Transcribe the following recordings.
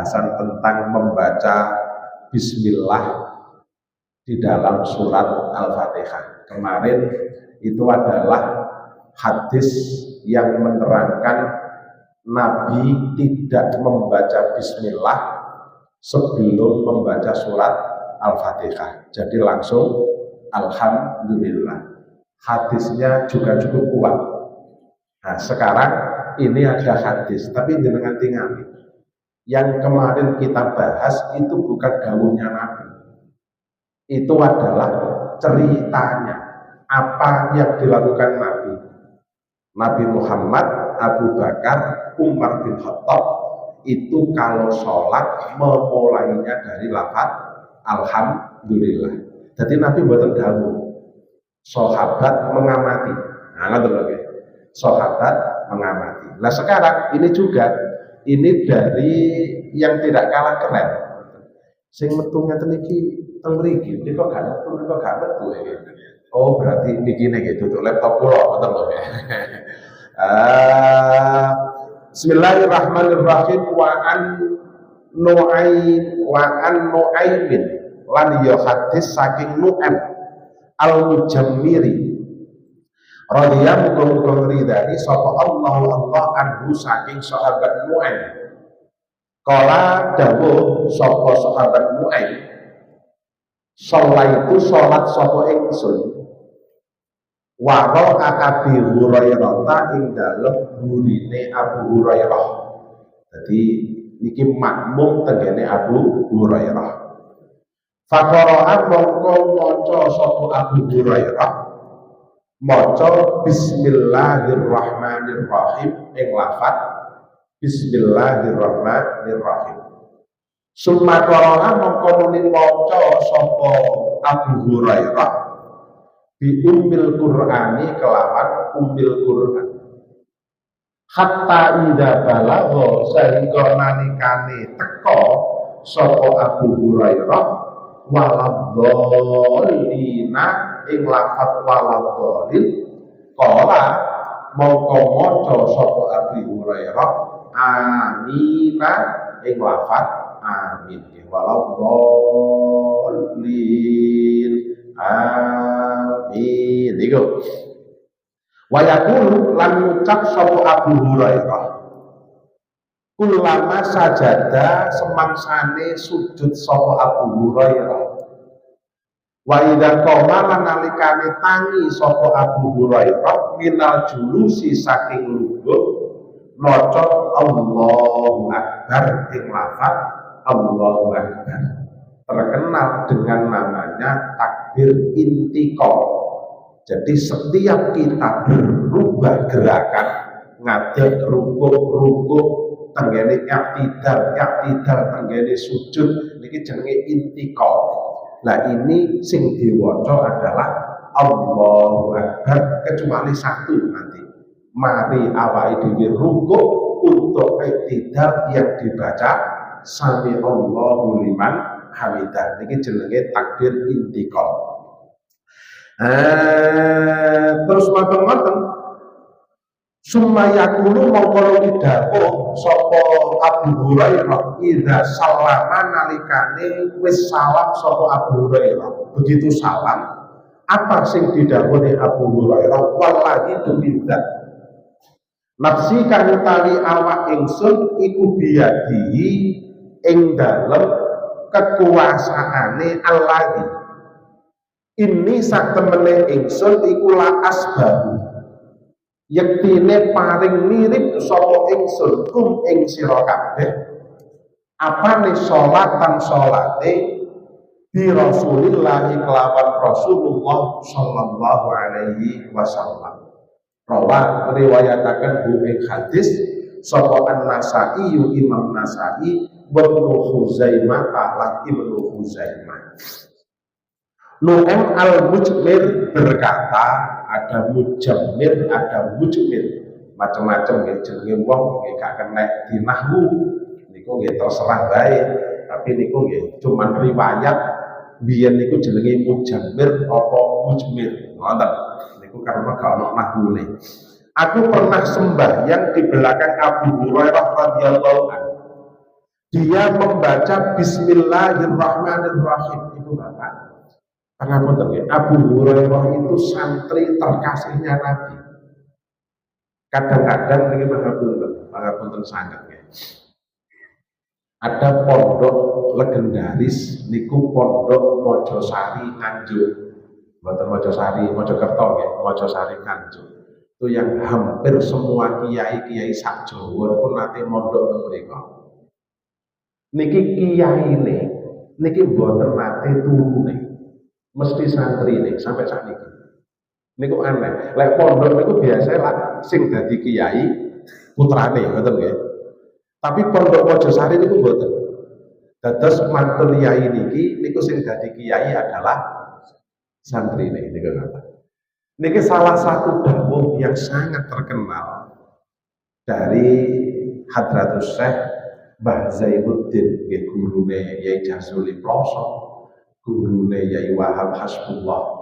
pembahasan tentang membaca bismillah di dalam surat Al-Fatihah. Kemarin itu adalah hadis yang menerangkan Nabi tidak membaca bismillah sebelum membaca surat Al-Fatihah. Jadi langsung alhamdulillah. Hadisnya juga cukup kuat. Nah, sekarang ini ada hadis, tapi jangan tinggali. Yang kemarin kita bahas itu bukan dawuhnya Nabi. Itu adalah ceritanya apa yang dilakukan Nabi. Nabi Muhammad, Abu Bakar, Umar bin Khattab itu kalau sholat memulainya dari lafaz alhamdulillah. Jadi Nabi buatan dawuh, sahabat mengamati. Nah, ngerti. Sahabat mengamati. Nah sekarang ini juga ini dari yang tidak kalah keren. Sing metunya teniki teng mriki, niku gak metu, niku gak metu ya. Oh berarti niki nek tutup laptop kula ngoten lho ya. Bismillahirrahmanirrahim wa an Nu'aimin lan ya hadis saking Nu'aim al-Mujammiri radhiyallahu muga-muga ridani sapa Allah anhu saking sahabat Nu'aim. Kala dawuh sapa sahabat Nu'aim, sholaitu sholat sapa ingsun waro Abi Hurairah ing dalem burine Abu Hurairah. Jadi niki makmum tengene Abu Hurairah. Faqara'a mongko maca sapa Abu Hurairah maca bismillahirrahmanirrahim ing lafaz bismillahirrahmanirrahim. Summa qara'a mongko nuli maca sapa Abu Hurairah bi ummil Qur'ani kelawan ummil Qur'an. Hatta idza balagha sehingga nalikane teka sapa Abu Hurairah waladhdallina ing lafaz waladhdallin qala mongko maca sapa Abu Hurairah amina ing lafaz amin waladhdallin amin iku wa yaqulu lan ngucap sapa Abu Hurairah kulama sajada semangsane sujud sapa Abu Hurairah wa idza qama lan nalikane tangi sapa Abu Hurairah minal julusi saking lungguh maca Allahu Akbar ing lafaz Allahu Akbar terkenal dengan namanya takbir intiqal. Jadi setiap kita berubah gerakan ngadeg rukuk tenggene i'tidal tenggene sujud niki jenenge intiqal. Nah ini sing diwaca adalah Allahu Akbar kecuali satu nanti. Mari awake dhewe rukuk untuk i'tidal yang dibaca sami Allahu liman hamidah. Niki jenenge takbir intiqal. Terus ngoten-ngoten summa yaqulu mongko didhawuh sapa Abu Hurairah idza salama nalikane wis salam sapa Abu Hurairah. Begitu salam apa sing didhawuhi Abu Hurairah wallahi tuminda nafsi kang utawi awak ingsun iku biadihi ing dalem kekuasaane Allah. Ini sak temene ingsun iku la asbahu yektine paring mirip sapa ingsun kum ing sira kabeh apane salatan salate bi Rasulillah kelawan Rasulullah sallallahu alaihi wasallam. Rawa riwayataken bu ing hadis sapa An-Nasa'i Imam Nasa'i wa Ibnu Khuzaimah lan Ibnu Khuzaimah. Nu'aim al-Mujmir berkata, ada mujammir, ada mujmir, macam-macam ya jenenge wong nggih gak kena dinahwu niku nggih terserah bae, tapi niku nggih cuman riwayat biyen niku jenenge mujammir apa mujmir. Ngoten. Niku karena gak ono nahwune. Aku pernah sembahyang di belakang Abu Hurairah radhiyallahu anhu. dia membaca Bismillahirrahmanirrahim. Ibu bapak, pangapunten ya, Abu Hurairah itu santri terkasihnya Nabi. Kadang-kadang ini pangapunten sangat ya. Ada pondok legendaris niku pondok Mojosari Nganjuk. Buatan Mojosari, Mojokerto ya, Mojosari Nganjuk. Itu yang hampir semua kiai-kiai sak Jawa pun nanti mondok teng mriku. Niki kiai niki mboten nate turune. Mesti santri nih sampai saat ini. Niku aneh. Lek pondok niku biasa lah sing dadi kiai putrane, ngoten nggih. Tapi pondok Mojosari niku mboten. Dados mantul kiai niku sing dadi kiai adalah santri niku ngoten. Niki salah satu dawuh yang sangat terkenal dari Hadratus Syekh Mbah Zainuddin, nggih gurune Yai Jazuli Ploso, gurune Yai Wahab Hasbullah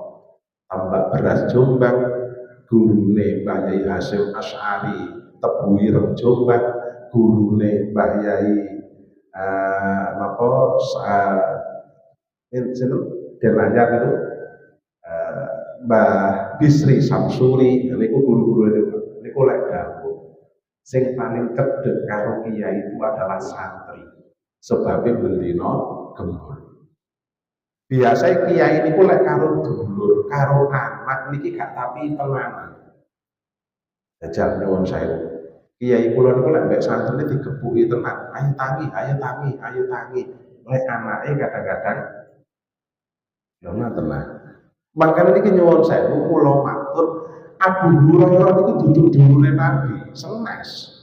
Tambak Beras Jombang, gurune Mbah Yai Hasyim Asy'ari Tebuireng Jombang, gurune Mbah Yai denanya itu Mbah Bisri Samsuri, niku guru-guru niku lek dawuh sing paling cedhek karo kiai itu adalah santri. Sebabnya bendina gembul. Biasa kiai niku lek karo dulur, karo anak niki gak tapi tenanan. Jajal nyuwun sewu. Kiai kula niku lek mbek santri digebuki tenan, ayo tangi, ayo tangi, ayo tangi. Lek anake kadang-kadang ya tenan. Makanya ini nyuwun sewu kula matur Abu Hurairah itu duduk dulure Nabi, senes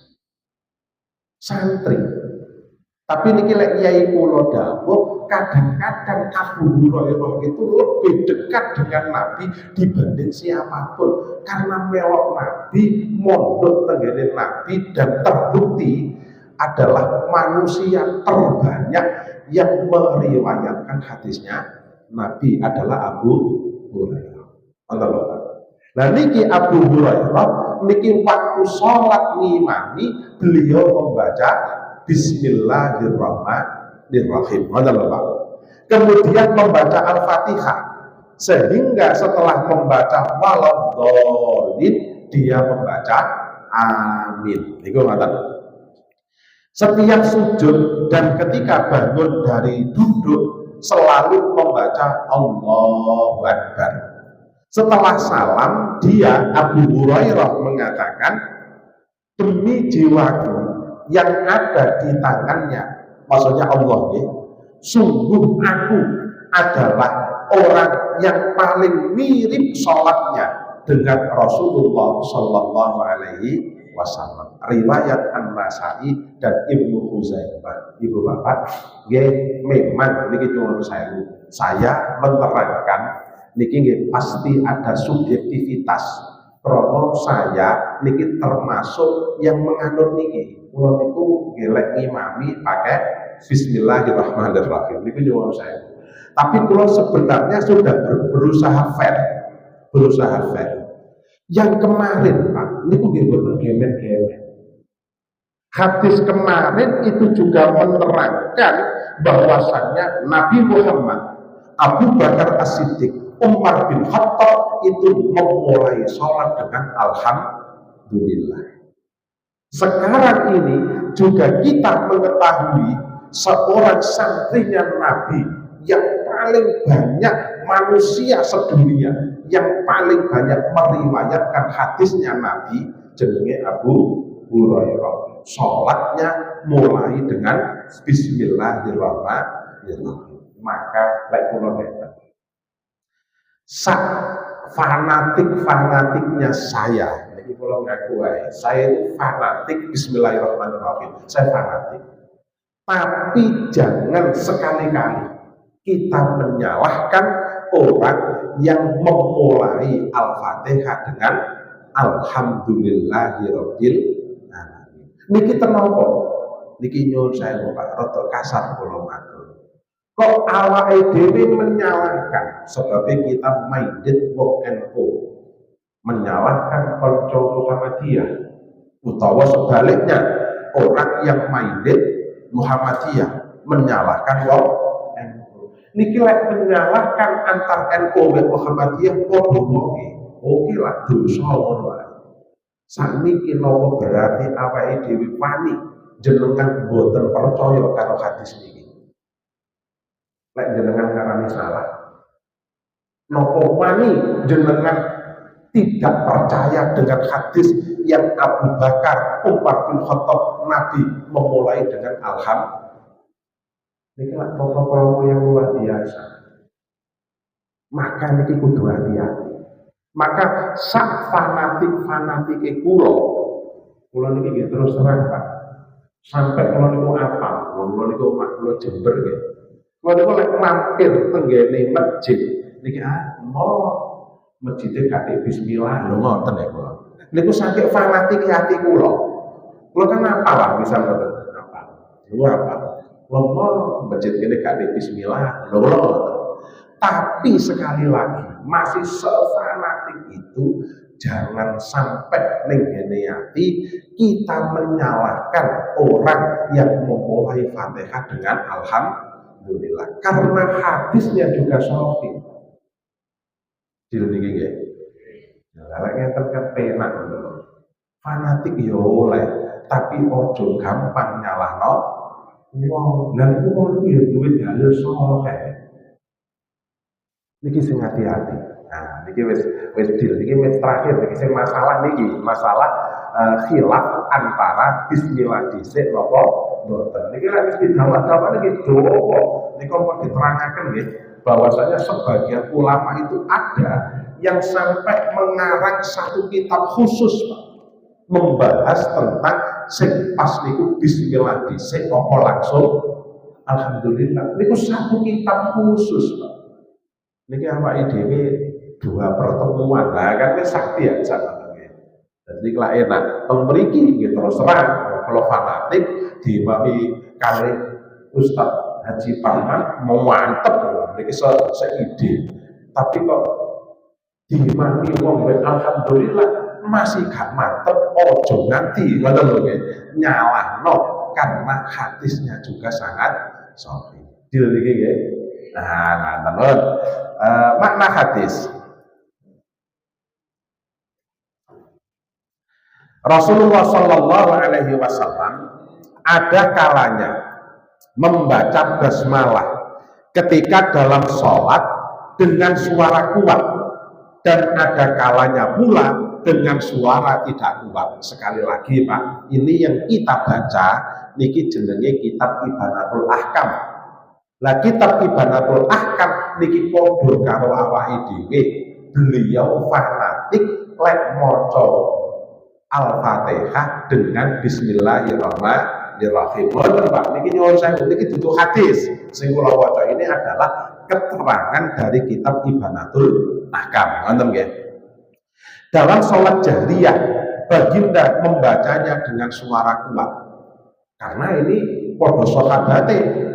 santri. Tapi niki lek kiai kula dawuh kadang-kadang Abu Hurairah itu lebih dekat dengan Nabi dibanding siapapun karena melok Nabi, mondok tenggene Nabi dan terbukti adalah manusia terbanyak yang meriwayatkan hadisnya Nabi adalah Abu Hurairah. Nah niki Abu Hurairah niki waktu sholat ngimami beliau membaca Bismillahirrahmanirrahim. Kemudian membaca Al-Fatihah sehingga setelah membaca waladhdallin dia membaca amin. Niku ngoten. Setiap sujud dan ketika bangun dari duduk selalu membaca Allahu Akbar. Setelah salam, dia Abu Hurairah mengatakan, demi jiwaku yang ada di tangannya, maksudnya Allah ya, sungguh aku adalah orang yang paling mirip sholatnya dengan Rasulullah Shallallahu Alaihi Wasallam. Riwayat An-Nasai dan Ibnu Huzaimah. Ibu bapak, memang ini cuma saya menerangkan niki nggih pasti ada subjektivitas. Krono saya niki termasuk yang menganut niki. Kula niku gelek ngimami pakai Bismillahirrahmanirrahim. Niku nyuwun saya. Tapi kula sebenarnya sudah berusaha fair. Yang kemarin Pak, niku nggih boten gemet-gemet. Hadis kemarin itu juga menerangkan bahwasannya Nabi Muhammad, Abu Bakar As-Siddiq, Umar bin Khattab itu memulai sholat dengan Alhamdulillah. Sekarang ini juga kita mengetahui seorang santrinya Nabi yang paling banyak manusia sedunia yang paling banyak meriwayatkan hadisnya Nabi jenenge Abu Hurairah. Sholatnya mulai dengan Bismillahirrahmanirrahim. Maka lek kula ngeten, sak fanatiknya saya, ini kalau ngaku saya itu fanatik Bismillahirrahmanirrahim, saya fanatik. Tapi jangan sekali-kali kita menyalahkan orang yang memulai Al-Fatihah dengan Alhamdulillahirabbil alamin. Niki tenapa? Niki nyuwun saya Pak, rada kasar kula matur. Kok awake dhewe menyalahkan sebabnya kita minded wong NU, menyalahkan kanca Muhammadiyah, utawa sebaliknya orang yang minded Muhammadiyah menyalahkan wong NU. Niki lek menyalahkan antar NU dan Muhammadiyah padha wonge. Oke lah dosa ngono wae. Sakniki napa berarti awake dhewe wani jenengan boten percaya karo hadis niki. Lek jenengan ngarani salah, napa wani jenengan tidak percaya dengan hadis yang Abu Bakar, Umar bin Khattab, Nabi memulai dengan alhamdulillah. Ini kan protokol yang luar biasa. Maka ini kudu hati-hati. Maka sak fanatik kula niki terus terang Pak. Sampai kula niku apa? Kula niku omah kula Jember nggih. Kula niku lek mampir tenggene masjid niki mau masjidnya gak bismillah lho ngoten ya kula. Niku saking fanatik hati kula. Kula kan apa lah misal ngoten apa. Lho apa? Kula mau masjid kene gak bismillah lho ngoten. Tapi sekali lagi masih sefanatik itu jangan sampai ning ngene ati kita menyalahkan orang yang memulai Fatihah dengan alhamdulillah karena hadisnya juga sahih. Dil niki nggih. Lah ngeten kepenak lho. Fanatik ya oleh, tapi ojo gampang nyalahno wong. Lah niku wong ya duwe dalil sahih. Niki sing hati-hati. Nah, niki wis deal, niki wis terakhir, niki sing masalah khilaf antara bismillah dhisik napa mboten. Niki lek wis didawat-dawat niki dowo. Niki kok diterangaken nggih bahwasanya sebagian ulama itu ada yang sampai mengarang satu kitab khusus Pak, membahas tentang sing pas niku bismillah dhisik apa langsung alhamdulillah. Niku satu kitab khusus Pak. Niki awake dhewe dua pertemuan, nah kan wis sakti aja ngoten. Jadi kalau enak, teng mriki nggih terus terang kalau fanatik diimami kali Ustaz Haji Parman mau mantep niki seide. Tapi kok diimami wong alhamdulillah masih gak mantep, ojo nganti ngoten lho nggih. Nyalahno karena hadisnya juga sangat sahih. Dil niki nggih. Nah, ngoten. Makna hadis. Rasulullah Shallallahu Alaihi Wasallam ada kalanya membaca basmalah ketika dalam sholat dengan suara kuat dan ada kalanya pula dengan suara tidak kuat. Sekali lagi Pak, ini yang kita baca niki jenenge kitab Ibanatul Ahkam. Lah kitab Ibanatul Ahkam niki padha karo awake dhewe. Beliau fanatik lek maca Al-Fatihah dengan bismillahirrahmanirrahim. Ngoten Pak, niki nyuwun sewu niki dudu hadis. Sing kula waca ini adalah keterangan dari kitab Ibanatul Ahkam. Ngoten nggih. Dalam sholat jahriyah baginda membacanya dengan suara kuat. Karena ini padha sahabate.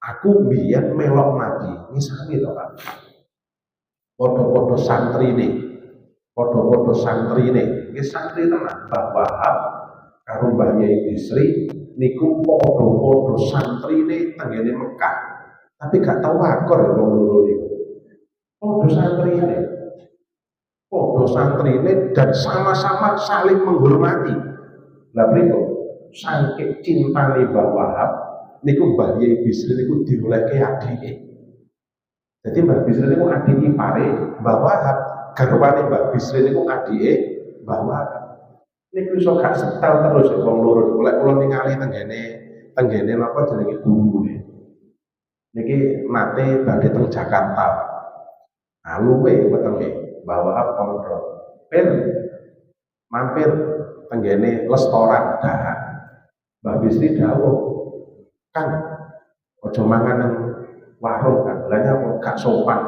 Aku biyen melok Nabi, ini sami to Pak. Podo-podo santri ini, ini santri tenan. Mbah Wahab karo Mbah Yai Bisri niku podo-podo santri ini tenggene Mekah. Tapi gak tahu akor ya wong loro niku. Podo santri ini dan sama-sama saling menghormati. Lah mriku saking cintane Mbah Wahab niku Mbah Yai Bisri niku diolehke adike. Jadi Mbah Bisri niku adik ipare Mbah Wahab, garwane Mbah Bisri niku adike Mbah Wahab. Niku iso gak setel terus wong loro niku lek kula ningali tenggene napa jenenge gurune. Niki nate badhe teng Jakarta. Nah luwe wetenge Mbah Wahab kontrol. Mampir tenggene restoran dahan. Mbah Bisri dawuh, "Kang, ojo mangan nang warung kan, lanya kok gak sopan.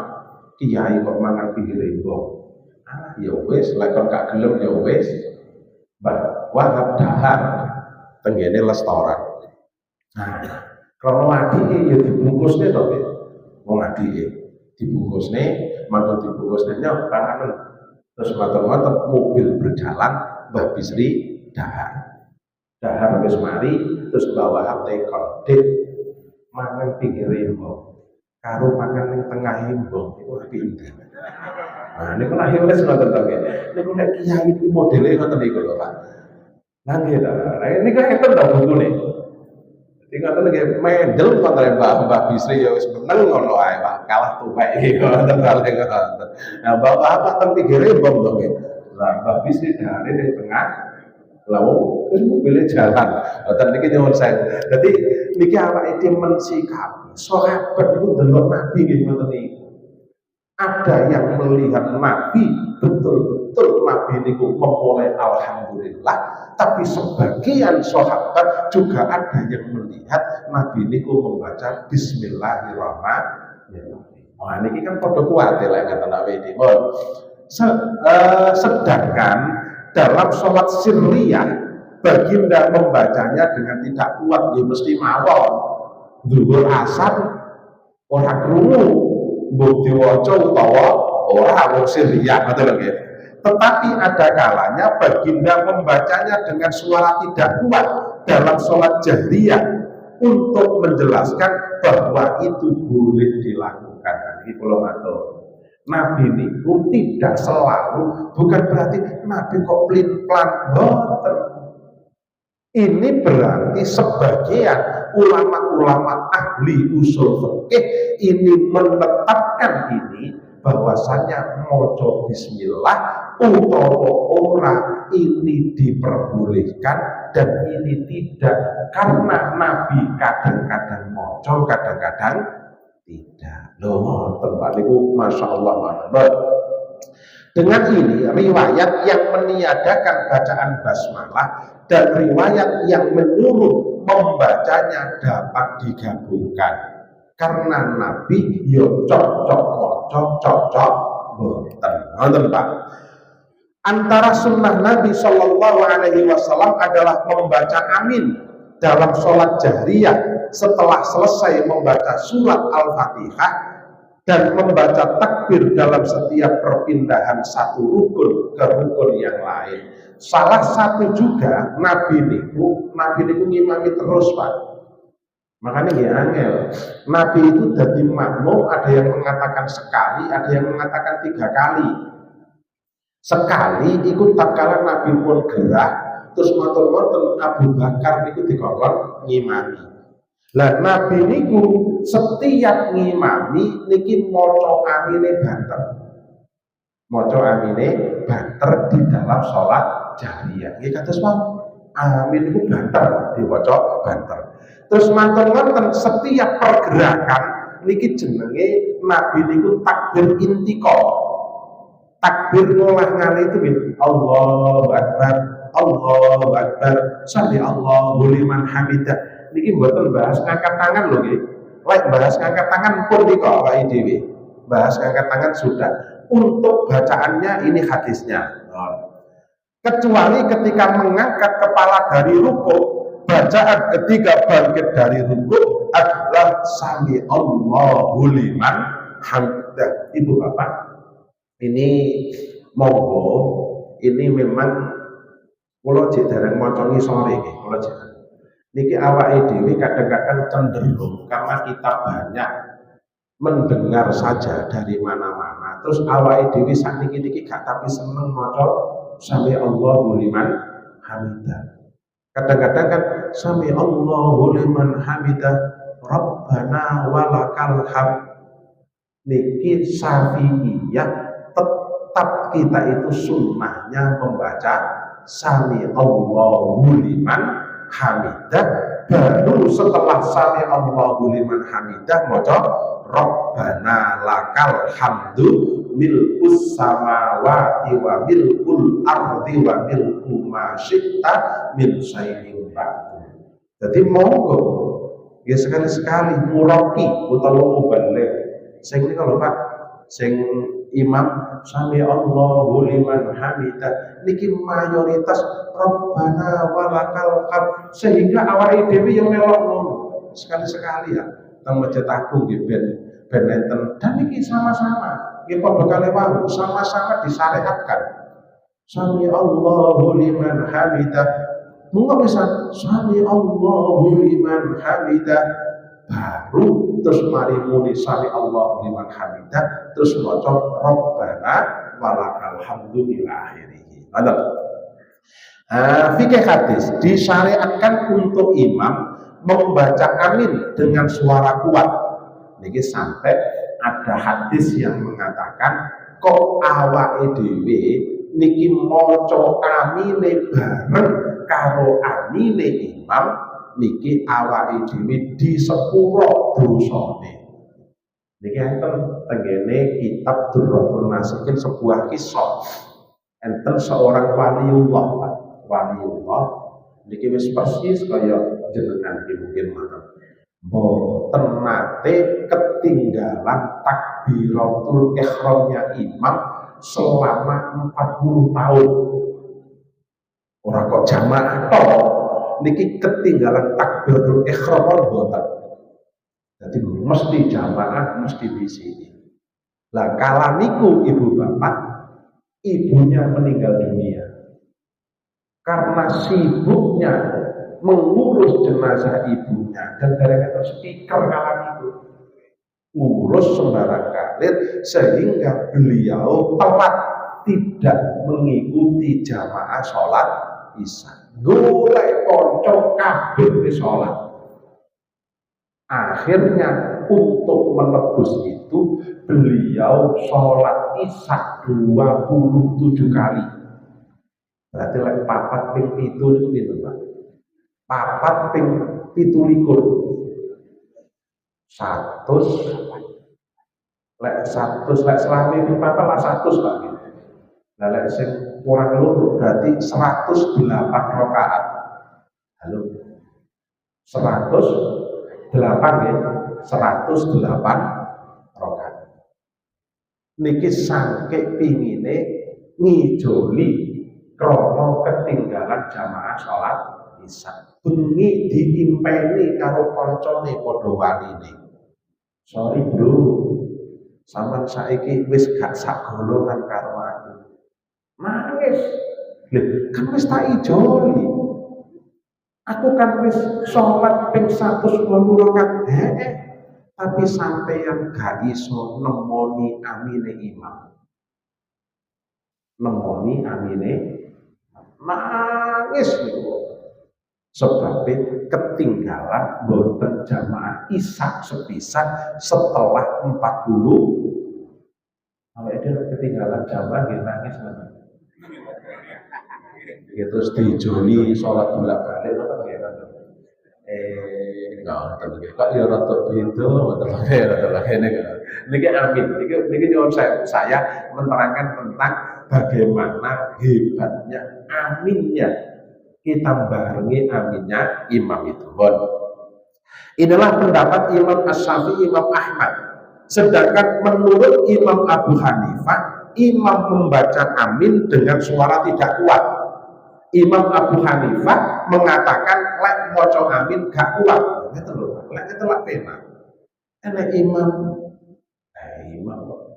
Kiai kok mangan pinggire wong." Ah, ya wis, lek kok gak gelem ya wis. Mbah Wahab dahar tenggene restoran. Nah, kalau adike ya dibungkusne to, Pak. Wong adike dibungkusne, mantun dibungkusne nyok panganen. Terus matur-matur mobil berjalan, Mbah Bisri dahar. Dahar wis mari terus bawa tekon dik mangan pinggire mbok karo mangan ning tengahe mbok iku pindah. Nah niku lahir wis ngoten to nggih. Niku nek kiai iki modele ngoten niku lho Pak. Nah nggih ta. Nah niku enten to bukune. Dadi ngoten nggih mendel kontre Mbah Bisri ya wis meneng ngono ae Pak. Kalah tuwek iki ngoten paling ngoten. Nah bapak ten pinggire mbok to nggih. Lah Mbah Bisri dahare ning tengah lalu wis mobilnya jalan. Ngoten niki nyuwun sewu. Dadi niki awake dhewe mensikapi sahabat niku delok Nabi nggih ngoten niku. Ada yang melihat Nabi betul-betul Nabi niku memulai alhamdulillah, tapi sebagian sahabat juga ada yang melihat Nabi niku membaca Bismillahirrahmanirrahim. Wah niki kan padha kuat lek ngaten awake dhewe. Sedangkan dalam sholat sirriyah baginda membacanya dengan tidak kuat ya mesti mawon dhuwur asar ora krungu mbok diwaca utawa ora wong sirriyah ngoten lho nggih. Tetapi ada kalanya baginda membacanya dengan suara tidak kuat dalam sholat jahriyah untuk menjelaskan bahwa itu boleh dilakukan. Ini kula matur. Nabi niku tidak selalu, bukan berarti Nabi kok pelin-pelan, boten. Ini berarti sebagian ulama-ulama ahli usul fikih ini menetapkan ini bahwasanya maca bismillah utawa ora ini diperbolehkan dan ini tidak, karena Nabi kadang-kadang maca kadang-kadang tidak. Loh, tempat itu masya Allah. Dengan ini riwayat yang meniadakan bacaan basmalah dan riwayat yang menyuruh membacanya dapat digabungkan. Karena Nabi yo cocok boten. Pak. Antara sunnah Nabi Shallallahu Alaihi Wasallam adalah membaca amin dalam sholat jahriyah setelah selesai membaca surat Al-Fatihah dan membaca takbir dalam setiap perpindahan satu rukun ke rukun yang lain. Salah satu juga Nabi niku ngimami terus Pak. Makanya nggih angel. Nabi itu dari makmum, ada yang mengatakan sekali, ada yang mengatakan 3 kali. Sekali ikut tatkala Nabi pun gerah, terus motor-motor Abu Bakar niku dikongkon ngimami. Lah Nabi niku setiap ngimami niki maca amine banter. Maca amine banter di dalam sholat jahriyah. Nggih kados amin niku banter diwaca banter. Terus manten-manten setiap pergerakan niki jenenge Nabi niku takbir intiqal. Takbir ngolah ngali itu gitu. Allahu Akbar, Allahu Akbar, sami Allahu liman hamidah. Niki mboten bahas ngangkat tangan lho nggih. Lek bahas ngangkat tangan pun nika awake dhewe. Bahas ngangkat tangan sudah. Untuk bacaannya ini hadisnya. Kecuali ketika mengangkat kepala dari rukuk, bacaan ketika bangkit dari rukuk adalah sami Allahu liman hamidah. Ibu Bapak, ini monggo, ini memang kula jek dereng maca ngisore nggih, kula jek. Niki awake dhewe kadang-kadang cenderung karena kita banyak mendengar saja dari mana-mana. Terus awake dhewe sakniki gak tapi seneng maca sami Allahu liman hamidah. Kadang-kadang kan sami Allahu liman hamidah Rabbana walakal hamd. Niki Syafi'iyah tetap kita itu sunnahnya membaca sami Allahu liman hamidah, baru setelah sami Allahu liman hamidah maca Rabbana lakal hamdu milkus samawati wa milkul ardi wa milku ma syi'ta min syai'in ba'du. Jadi monggo ya sekali-sekali muraki utawa mubaligh. Sing niku lho Pak, sing imam sami Allahu liman hamidah niki mayoritas Rabbana walakal hamd, sehingga awake dhewe yang melok ngono sekali-sekali ya teng Masjid Agung nggih ben enten dan niki sama-sama nggih padha kali wau sama-sama disyariatkan sami Allahu liman hamidah Mengko bisa sami Allahu liman hamidah, baru terus mari muni sami Allahu liman hamidah, terus maca Rabbana walakal hamdu ila akhirih. Fikih hadis disyariatkan untuk imam membaca amin dengan suara kuat. Niki sampai ada hadis yang mengatakan kok awake dhewe niki maca amine bareng karo amine imam niki awake dhewe di sepuro dosane. Niki enten tenggene kitab Durratun Nasihin sebuah kisah. Enten seorang waliullah niki wis persis kaya jenengan iki mungkin mboten. Mboten nate ketinggalan takbiratul ihramnya imam selama 40 tahun. Ora kok jamaah tok. Niki ketinggalan takbiratul ihram mboten. Jadi mesti jamaah, mesti di sini. Lah kala niku ibu bapak, ibunya meninggal dunia. Karena sibuknya mengurus jenazah ibunya dan dari speaker kala itu ngurus sembarang kalir sehingga beliau telat tidak mengikuti jamaah sholat isya. Golek konco kabeh sholat. Akhirnya untuk menebus itu beliau sholat isya 27 kali. Berarti lek papat ping 7 itu pinten, Pak? Papat ping 17. 100 lek 100 lek selami ping papat lah 100 Pak. Lah lek sing kurang loro berarti 108 rakaat. Halo. 108 ya. 108 rakaat. Niki sangke pingine ngijoli krono ketinggalan jamaah sholat isya. Bengi diimpeni karo koncone padha waline. Sorry bro, sampean saiki wis gak sak golongan karo aku. Nangis. Lho, kan wis tak ijoli. Aku kan wis sholat ping 110 rakaat. Tapi sampeyan gak iso nemoni amine imam. Nemoni amine nangis niku. Sebabnya ketinggalan boten jamaah isya sepisan setelah 40. Kalau itu ketinggalan jamaah dia nangis mana? Terus dijoli sholat bolak-balik atau bagaimana? Kok ya rada beda, niki amin. Niki nyuwun saya menerangkan tentang bagaimana hebatnya aminnya kita barengi aminnya imam itu. Inilah pendapat Imam Asy-Syafi'i, Imam Ahmad. Sedangkan menurut Imam Abu Hanifah, imam membaca amin dengan suara tidak kuat. Imam Abu Hanifah mengatakan lek maca amin gak kuat. Itu lho, lek telak pena. Enak imam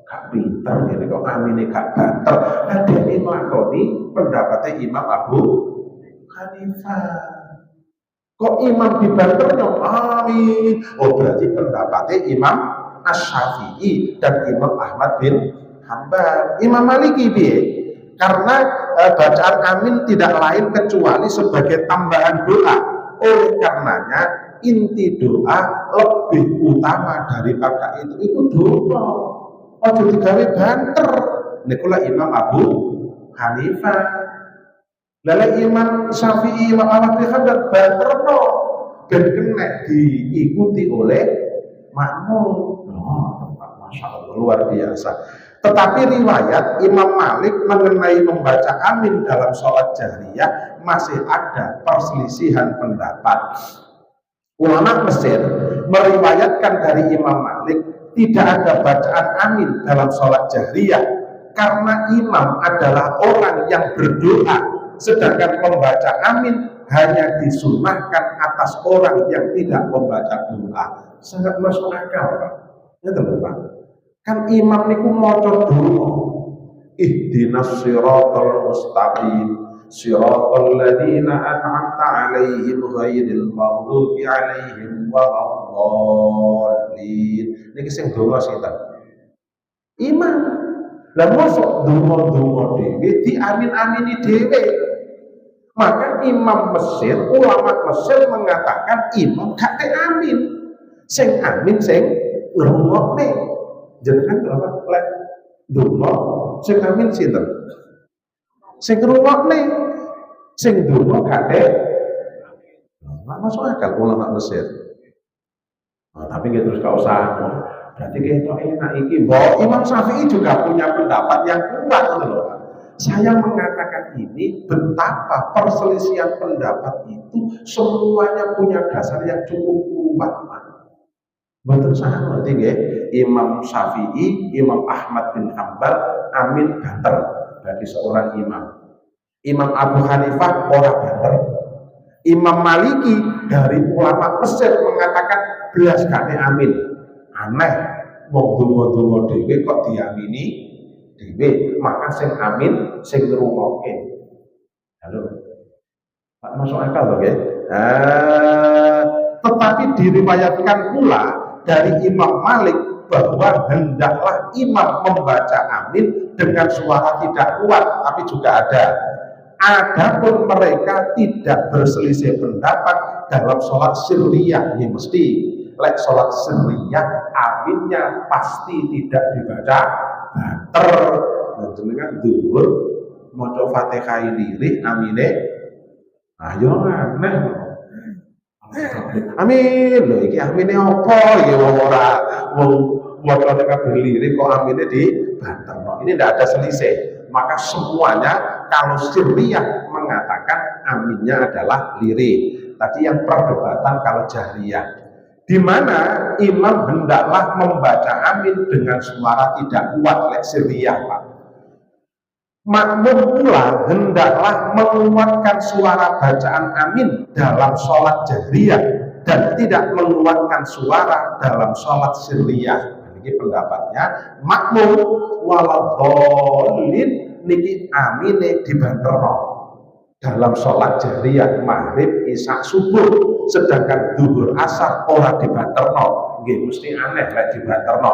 gak pinter ngene kok amine gak banter. Lah dhewe nglakoni pendapatnya Imam Abu Hanifah. Kok imam dibanternya amin? Oh berarti pendapatnya Imam Asy-Syafi'i dan Imam Ahmad bin Hanbal. Imam Maliki piye? Karena bacaan amin tidak lain kecuali sebagai tambahan doa. Oleh karenanya inti doa lebih utama daripada itu doa. Ojo digawe banter. Nikulah Imam Abu Hanifah. Lalu Imam Syafi'i, Imam Ahmad bin Hanbal banter no, dan kena diikuti oleh makmum. Masya Allah, luar biasa. Tetapi riwayat Imam Malik mengenai membaca amin dalam sholat jahriyah masih ada perselisihan pendapat. Ulama Mesir meriwayatkan dari Imam Malik tidak ada bacaan amin dalam sholat jahriyah karena imam adalah orang yang berdoa, sedangkan membaca amin hanya disunahkan atas orang yang tidak membaca doa. Sangat masuk akal, Pak. Ya teman Pak. Kan imam niku maca donga ihdinas siratal mustaqim siratal ladzina an'amta 'alaihim ghairil maghdubi 'alaihim waladdallin. Niki sing donga sinten? Imam. Lah mosok donga-donga dhewe diamin-amini dhewe. Maka imam Mesir, ulama Mesir mengatakan imam gak amin. Sing amin sing ngrungokne. Jenengan kenapa lek donga sing amin sinten? Sing ngrungokne. Sing donga gak masuk akal ulama Mesir. Nah, tapi kita terus gak usah. Berarti kita enak iki. Bahwa Imam Syafi'i juga punya pendapat yang kuat loh. Saya mengatakan ini betapa perselisihan pendapat itu semuanya punya dasar yang cukup kuat. Betul sama nggih. Imam Syafi'i, Imam Ahmad bin Hambal amin banter bagi seorang imam. Imam Abu Hanifah ora banter. Imam Maliki dari ulama Mesir mengatakan belas gane amin. Aneh, wong donga-donga dhewe kok diamini dhewe, maka sing amin sing ngrungokke. Halo. Pak masuk akal lho nggih. Tetapi diriwayatkan pula dari Imam Malik bahwa hendaklah imam membaca amin dengan suara tidak kuat, tapi juga ada. Adapun mereka tidak berselisih pendapat dalam sholat sirriyah, ini mesti lek sholat sirriyah aminnya pasti tidak dibaca banter. Jenengan dhuwur maca Fatihah lirih amine ayo aneh. Amin lho iki amine apa iki wong ora wong maca kabeh lirih kok amine dibanterno. Ini tidak ada selisih. Maka semuanya kalau sirriyah mengatakan aminnya adalah lirih. Tadi yang perdebatan kalau jahriyah, di mana imam hendaklah membaca amin dengan suara tidak kuat lek sirriyah, Pak. Makmum pula hendaklah menguatkan suara bacaan amin dalam sholat jahriyah dan tidak menguatkan suara dalam sholat sirriyah. Ini pendapatnya makmum waladdallin niki amine dibanterno dalam sholat jahriyah maghrib isya subuh, sedangkan zuhur asar ora dibanterno. Nggih mesti aneh lek dibanterno.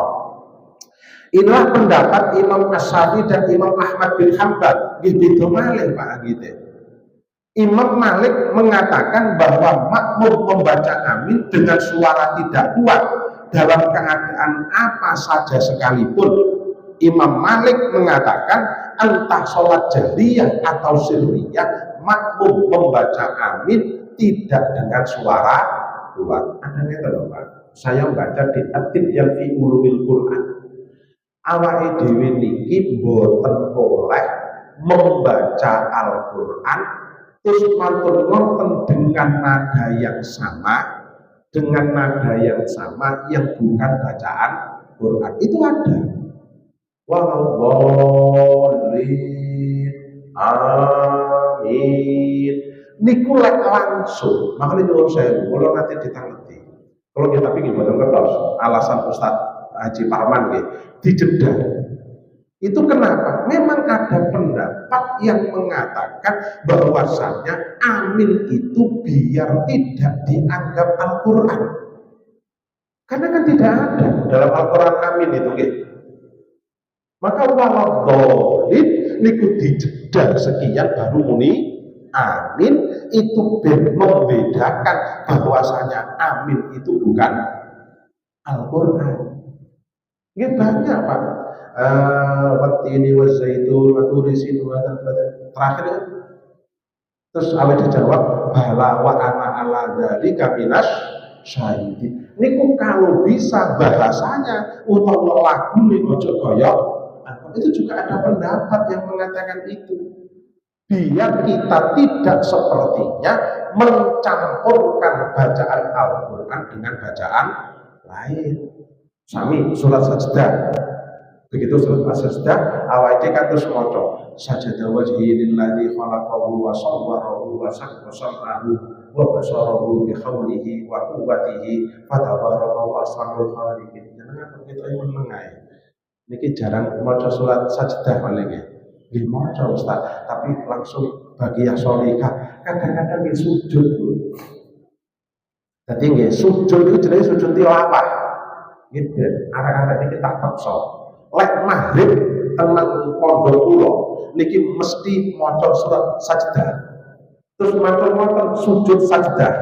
Inilah pendapat Imam Asy-Syafi'i dan Imam Ahmad bin Hambal. Nggih beda malih Pak Agite. Imam Malik mengatakan bahwa makmum membaca amin dengan suara tidak kuat dalam keadaan apa saja sekalipun. Imam Malik mengatakan entah sholat jahriyah atau sirriyah, makmum membaca amin tidak dengan suara kuat. Ada nggak loh Pak? Saya baca di At-Tib yang fi Ulumil Quran. Awake dhewe niki boten oleh membaca Al-Quran terus matur wonten dengan nada yang sama, yang bukan bacaan Quran. Itu ada. Waladdallin amin. Niku lek langsung, makanya nyuwun saya, kalau nanti ditangeti. Kalau kita pingin boten kertas, alasan Ustaz Haji Parman nggih, dijeda. Itu kenapa? Memang ada pendapat yang mengatakan bahwasanya amin itu biar tidak dianggap Al-Quran. Karena kan tidak ada dalam Al-Quran amin itu gitu. Maka waladdallin niku dijeda sekian baru muni amin, itu membedakan bahwasanya amin itu bukan Al-Quran. Ini banyak Pak. Watini wa zaitun wa turisin wa terakhir ya. Terus Allah dijawab bala wa ana ala dzalika minas syahidin. Niku kalau bisa bahasanya utawa lagune aja kaya itu juga ada pendapat yang mengatakan itu. Biar kita tidak sepertinya mencampurkan bacaan Al-Quran dengan bacaan lain. Sami surat sajdah. Begitu surat As-Sajdah awake kados maca sajada wajhi lilladzi khalaqahu wa sawwarahu wa sakhkharahu wa basarahu bi haulihi wa quwwatihi fatabarakallahu ahsanul khaliqin. Jenengan kita meneng ae. Niki jarang maca surat sajdah paling ya. Nggih maca Ustaz, tapi langsung bagi yang sholihah. Kadang-kadang nggih sujud. Jadi nggih sujud itu jenenge sujud tilawah. Gitu. Arek-arek iki tak paksa. Lek maghrib tenang pondok kula niki mesti maca surat sajdah. Terus matur-matur sujud sajdah.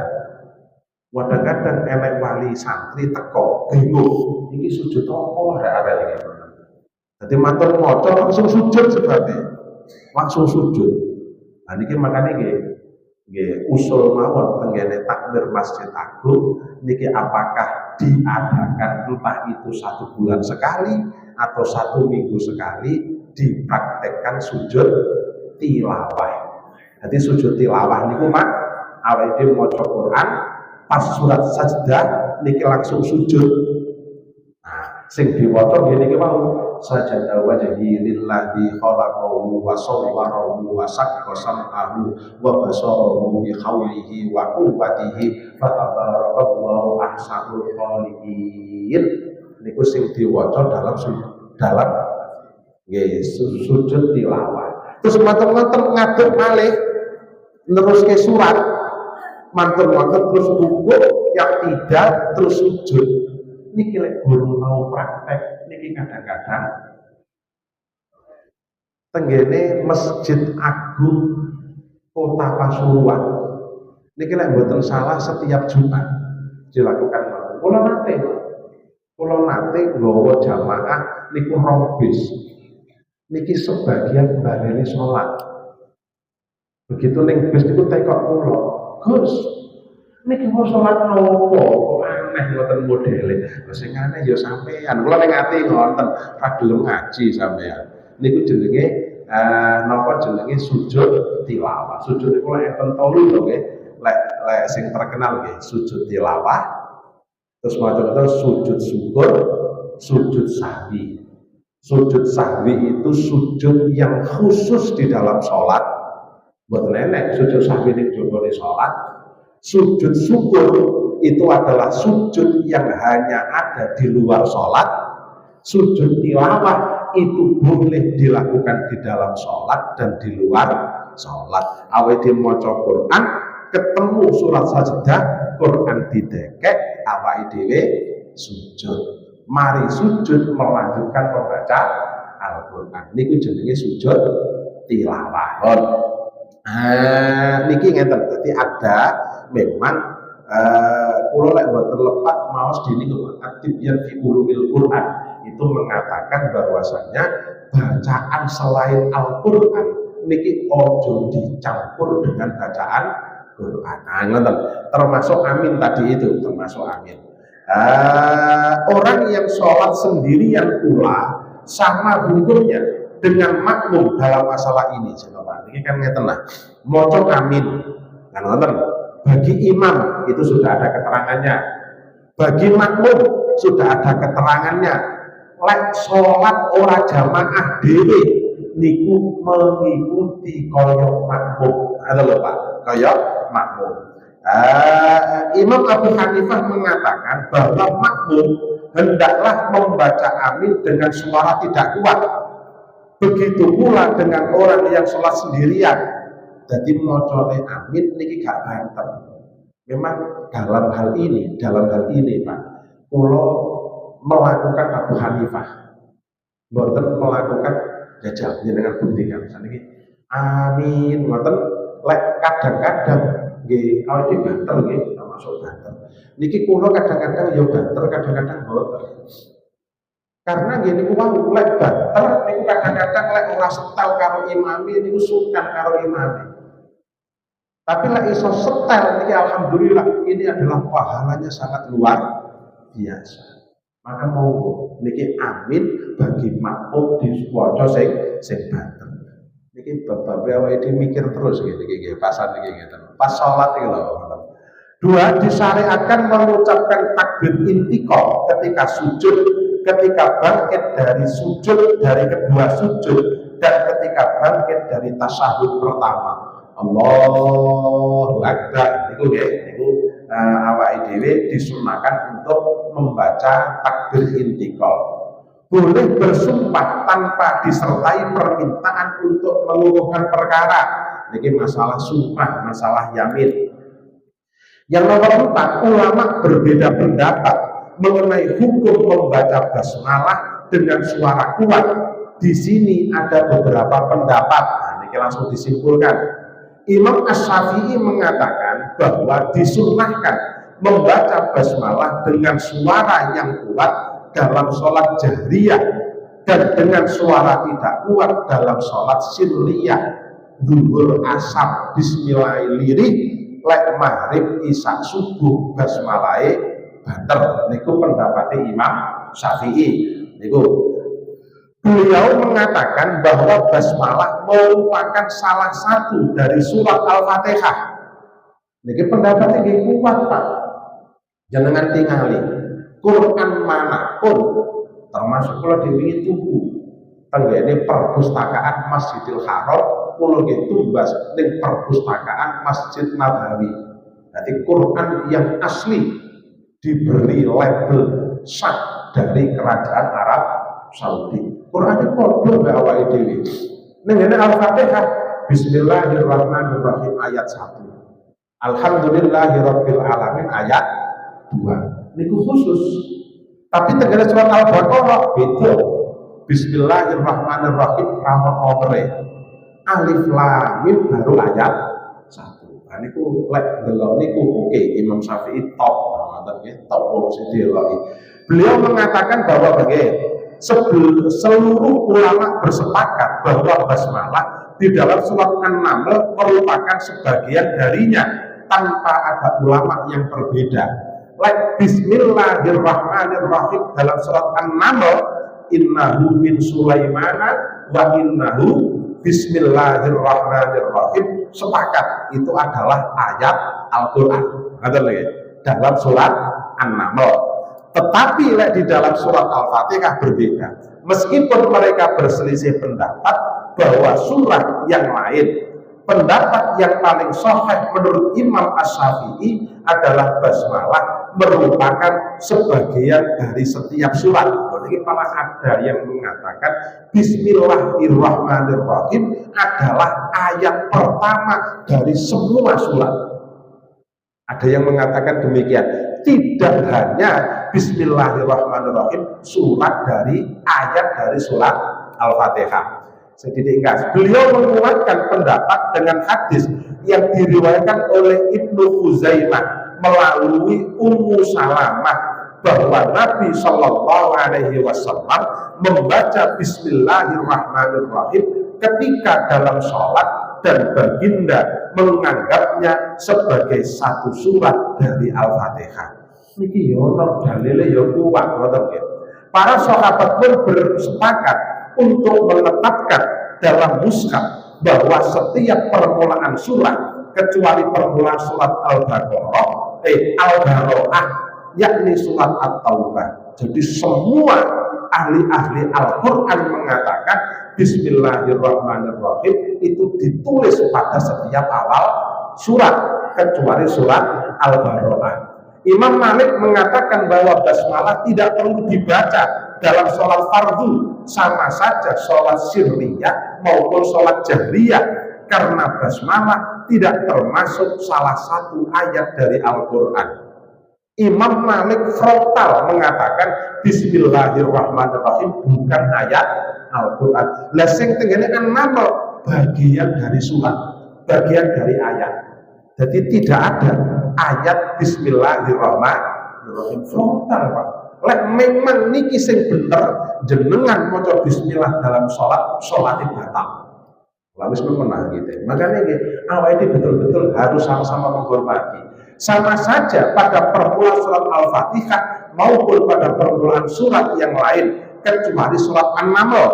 Kadang-kadang elek wali santri teko bingung iki sujud apa arek-arek iki. Jadi matur maca langsung sujud sebabnya. Langsung sujud. Nah niki makane nggih usul mawon tenggene takbir Masjid Agung niki apakah diadakan entah itu 1 bulan sekali atau 1 minggu sekali dipraktekkan sujud tilawah. Jadi sujud tilawah niku mak awake dhewe maca Quran pas surat sajdah niki langsung sujud. Nah, sing diwaca ngene iki mau sajada wajhi lillazi khalaqahu wa sawwarahu wa sakka sam'ahu wa basarahu bi haulihi wa quwwatihi fa tabarakallahu ahsanul khaliqin. Niku sing diwaca dalam nggih sujud tilawah. Terus matur-matur ngadeg malih neruske surat matur-matur terus rukuk yang tidak terus sujud. Niki lek guru mau praktek niki kadang-kadang tenggene Masjid Agung Kota Pasuruan niki lek mboten salah setiap Jumat dilakukan. Kula nate nggawa jamaah niku rombis. Niki sebagian baleni sholat. Begitu ning bis niku tekok kula, Gus, niki mau sholat nopo? Kok aneh ngoten modele. Lha sing aneh ya sampean. Kula ning ati ngoten, ra gelem ngaji sampean. Niku jenenge napa jenenge sujud tilawah. Sujud niku lek enten 3 lho nggih. Lek sing terkenal nggih sujud tilawah. Terus macam-macam sujud syukur, sujud sahwi. Sujud sahwi itu sujud yang khusus di dalam sholat. Buat nenek sujud sahwi ini juga di sholat. Sujud syukur itu adalah sujud yang hanya ada di luar sholat. Sujud tilawah itu boleh dilakukan di dalam sholat dan di luar sholat. Awake dhewe maca Quran ketemu surat sajdah, Quran didekek, awake dhewe sujud. Mari sujud melanjutkan membaca Al-Quran. Niku jenenge sujud tilawah. Niki ngeten, berarti ada memang kula lek mboten lepat maos dini At-Tibyan fi Ulumil Quran itu mengatakan bahwasanya bacaan selain Al-Quran niki ojo dicampur dengan bacaan Quran. Nah, ngoten. Termasuk amin tadi itu, termasuk amin. Orang yang sholat sendirian pula sama hukumnya dengan makmum dalam masalah ini. Ini kan ngeten lah. Moco amin, kan ngoten. Bagi imam itu sudah ada keterangannya. Bagi makmum sudah ada keterangannya. Lek sholat ora jamaah dhewe niku mengikuti koyok makmum. Ada lho Pak, koyok makmum. Imam Abu Hanifah mengatakan bahwa makmum hendaklah membaca amin dengan suara tidak kuat. Begitu pula dengan orang yang sholat sendirian. Jadi mocone amin niki gak banter. Memang dalam hal ini Pak, kula melakukan Abu Hanifah. Mboten melakukan jajal dengan buktikan. Saniki amin mboten lek kadang-kadang nggih awake banter nggih termasuk banter. Niki kula kadang-kadang ya banter, kadang-kadang mboten. Karena gini ku wau lek banter niku kadang-kadang lek ora setel karo imami niku sungkan karo imami. Tapi lek iso setel niki alhamdulillah ini adalah pahalanya sangat luar biasa. Maka mau niki amin bagi makmum diwaca sing banter. Niki bab-bab awake dhewe mikir terus nggih pasan niki ngeten. Pas salat iki lho. 2 disyariatkan mengucapkan takbir intiqal ketika sujud, ketika bangkit dari sujud, dari kedua sujud, dan ketika bangkit dari tasyahud pertama. Allahu Akbar. Niku nggih, niku awake dhewe disunahkan untuk membaca takbir intiqal. boleh bersumpah tanpa disertai permintaan untuk mengukuhkan perkara. Ini masalah sumpah, masalah yamin. Yang nomor 4, ulama berbeda pendapat mengenai hukum membaca basmalah dengan suara kuat. Di sini ada beberapa pendapat. Nah, ini langsung disimpulkan. Imam Asy-Syafi'i mengatakan bahwa disunnahkan membaca basmalah dengan suara yang kuat dalam sholat jahriyah dan dengan suara tidak kuat dalam sholat sirriyah. Zuhur, asar, bismillahirrahmanirrahim, lek maghrib, isya, subuh, basmalahe bater. Niku pendapatnya Imam Syafi'i. Niku beliau mengatakan bahwa basmalah merupakan salah satu dari surat Al-Fatihah. Niki pendapatnya nggih kuat, Pak. Jangan tingali Quran manapun, termasuk kalau diwingi tubuh tenggene perpustakaan Masjidil Haram, kalau tumbas ning perpustakaan Masjid Nabawi. Jadi Quran yang asli diberi label sah dari kerajaan Arab Saudi. Quran itu podo mbek awake dhewe. Ning ngene Al-Fatihah, Bismillahirrahmanirrahim ayat 1. Alhamdulillahirabbil alamin ayat 2. Niku khusus. Tapi tenggene surat Al-Baqarah beda. Bismillahirrahmanirrahim ramon nomere. Alif lam mim baru ayat 1. Nah niku lek delok niku oke, Imam Syafi'i top, ngoten nggih, top sing dieloni. Beliau mengatakan bahwa seluruh ulama bersepakat bahwa basmalah di dalam surat An-Naml merupakan sebagian darinya tanpa ada ulama yang berbeda. Like Bismillahirrahmanirrahim dalam surat An-Naml, innahu min Sulaimana wa innahu Bismillahirrahmanirrahim, sepakat itu adalah ayat Al-Quran dalam surat An-Naml. Tetapi di dalam surat Al-Fatihah berbeda. Meskipun mereka berselisih pendapat bahwa surat yang lain, pendapat yang paling sahih menurut Imam Asy-Syafi'i adalah basmalah merupakan sebagian dari setiap surat. Jadi malah ada yang mengatakan Bismillahirrahmanirrahim adalah ayat pertama dari semua surat. Ada yang mengatakan demikian. Tidak hanya Bismillahirrahmanirrahim surat dari ayat dari surat Al-Fatihah. Sedikit ringkas, beliau menguatkan pendapat dengan hadis yang diriwayatkan oleh Ibnu Khuzaimah melalui Ummu Salamah bahwa Nabi Shallallahu Alaihi Wasallam membaca Bismillahirrahmanirrahim ketika dalam sholat dan baginda menganggapnya sebagai satu surat dari Al-Fatihah. Niki yo dalile yo kuat ngoten nggih. Para sahabat pun bersepakat untuk menetapkan dalam mushaf bahwa setiap permulaan surat kecuali permulaan surat Al-Baqarah, yakni surat At-Taubah. Jadi semua ahli-ahli Al-Quran mengatakan Bismillahirrahmanirrahim itu ditulis pada setiap awal surat kecuali surat Al-Baqarah. Imam Malik mengatakan bahwa basmalah tidak perlu dibaca dalam sholat fardu, sama saja sholat sirriyah maupun sholat jahriyah, karena basmalah tidak termasuk salah satu ayat dari Al-Quran. Imam Malik frontal mengatakan Bismillahirrahmanirrahim bukan ayat Al-Quran. Lah sing tengene An-Naml bagian dari surat, bagian dari ayat. Jadi tidak ada ayat Bismillahirrahmanirrahim frontal, Pak. Lek memang niki sing bener jenengan maca bismillah dalam sholat batal. Lalu menang gitu. Makanya awal ini betul-betul harus sama-sama menghormati. Sama saja pada permulaan surat Al-Fatihah maupun pada permulaan surat yang lain kecuali surat An-Naml.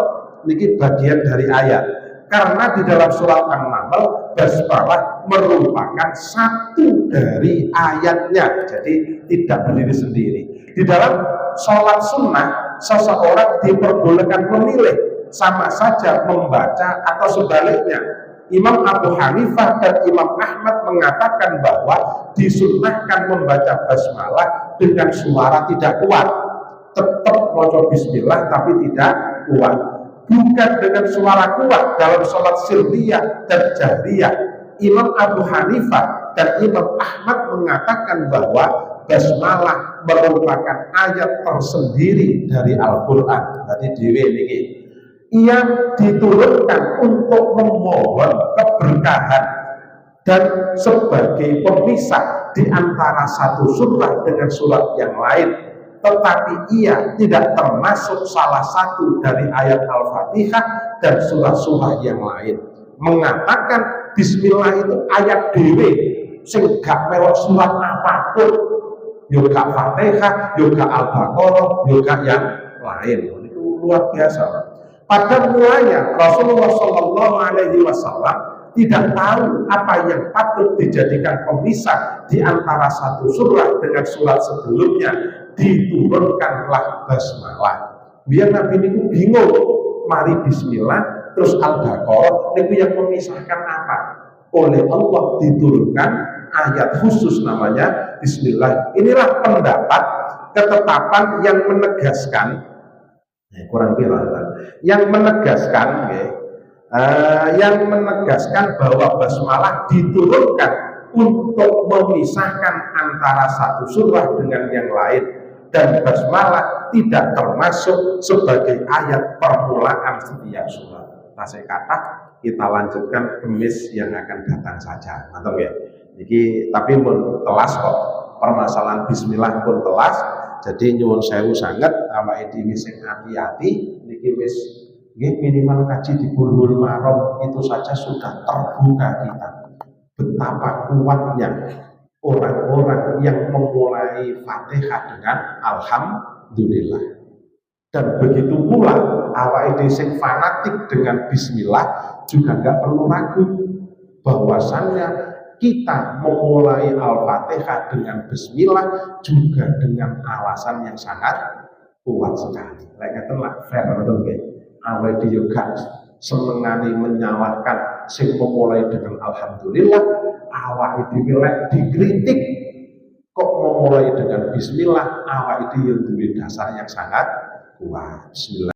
Niki bagian dari ayat. Karena di dalam surat An-Naml basmalah merupakan satu dari ayatnya, jadi tidak berdiri sendiri. Di dalam sholat sunnah seseorang diperbolehkan memilih sama saja membaca atau sebaliknya. Imam Abu Hanifah dan Imam Ahmad mengatakan bahwa disunnahkan membaca basmalah dengan suara tidak kuat, tetap maca bismillah tapi tidak kuat. Bukan dengan suara kuat dalam sholat sirriyah dan jahriyah. Imam Abu Hanifah dan Imam Ahmad mengatakan bahwa basmalah merupakan ayat tersendiri dari Al-Quran. Berarti dewe ini yang diturunkan untuk memohon keberkahan dan sebagai pemisah di antara satu surat dengan surat yang lain, tetapi ia tidak termasuk salah satu dari ayat Al-Fatihah dan surah-surah yang lain. Mengatakan bismillah itu ayat dewe sing gak melok surat apapun, yoga Fatihah, yoga Al-Baqarah, yoga yang lain. Itu luar biasa. Pada mulanya Rasulullah Shallallahu Alaihi Wasallam tidak tahu apa yang patut dijadikan pemisah di antara satu surat dengan surat sebelumnya. Diturunkanlah basmalah. Biar Nabi ini bingung, mari bismillah terus Al-Baqarah itu yang memisahkan apa? Oleh Allah diturunkan ayat khusus namanya bismillah. Inilah pendapat ketetapan yang menegaskan yang menegaskan bahwa basmalah diturunkan untuk memisahkan antara satu surah dengan yang lain, dan basmalah tidak termasuk sebagai ayat permulaan setiap surat. Tasik kata kita lanjutkan Kamis yang akan datang saja, atau ya? Jadi tapi pun telas kok, permasalahan bismillah pun telas. Jadi nyuwun sewu sangat awake dhewe sing hati-hati niki wis minimal ngaji di Bulughul Maram itu saja sudah terbuka kita betapa kuatnya orang-orang yang memulai Fatihah dengan alhamdulillah. Dan begitu pula awake dhewe sing fanatik dengan bismillah juga enggak perlu ragu bahwasannya kita memulai Al-Fatihah dengan bismillah juga dengan alasan yang sangat kuat sekali. Lha fair betul nggih. Awake dhewe juga senengane menyalahkan sing memulai dengan alhamdulillah, awake dhewe lek dikritik kok memulai dengan bismillah, awake dhewe duwe dasar yang sangat kuat. Bismillah.